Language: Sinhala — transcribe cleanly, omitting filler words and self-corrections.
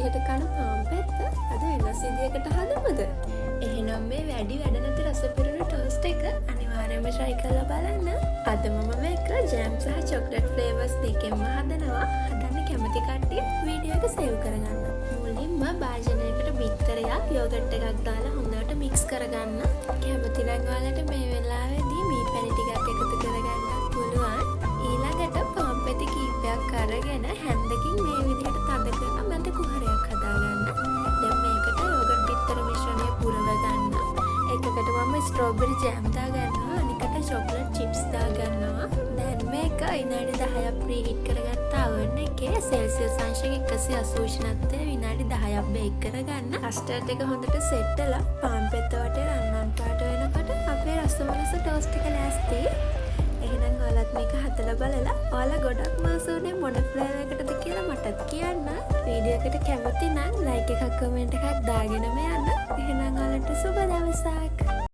විදිහට කන පාන් පැත්ත අද වෙනස් විදිහකට හදමුද? එහෙනම් මේ වැඩි වැඩ නැති රස පිරුණු ටෝස්ට් එක අනිවාර්යයෙන්ම try කරලා බලන්න. අද මම මේක ජෑම් සහ චොක්ලට් ෆ්ලේවර්ස් දෙකෙන්ම හදනවා. හදන්න කැමති කට්ටිය වීඩියෝ එක සේව් කරගන්න. මුලින්ම භාජනයකට බිත්තරයක් යෝගට් එකක් දාලා හොඳට මික්ස් කරගන්න. කැමති නම් ඔයාලට මේ වෙලාවේදී මී පැණි ටිකක් එකතු කරගන්නත් පුළුවන්. ඊළඟට පාන් පැති කීපයක් අරගෙන හැන්දකින් මේ විදිහට තද කරලා මැද කුහරයක් හදාගන්න. දැන් මේකට යෝගට් බිත්තර මිශ්‍රණය පුරව ගන්න. එකකට මම ස්ට්‍රෝබෙරි ජෑම් දාගන්නවා, අනිකට චොක්ලට් චිප්ස් දාගන්නවා. දැන් මේක විනාඩි 10ක් ප්‍රීහීට් කරගත්ත oven එකේ සෙල්සියස් අංශ 180 උෂ්ණත්වයේ විනාඩි 10ක් බේක් කරගන්න. කස්ටර්ඩ් එක හොඳට සෙට් වෙලා පාන් පෙත්ත වටේ රන්වන් පාට වෙනකොට අපේ රසමලස ටෝස්ට් එක ලෑස්ති. එහෙනම් ඔයාලත් මේක හදලා බලලා ඔයාලා ගොඩක් මාසුනේ මොන ෆ්ලේවර් එකටද කියලා මටත් කියන්න. වීඩියෝ එකට කැමති නම් ලයික් එකක් කමෙන්ට් එකක් දාගෙනම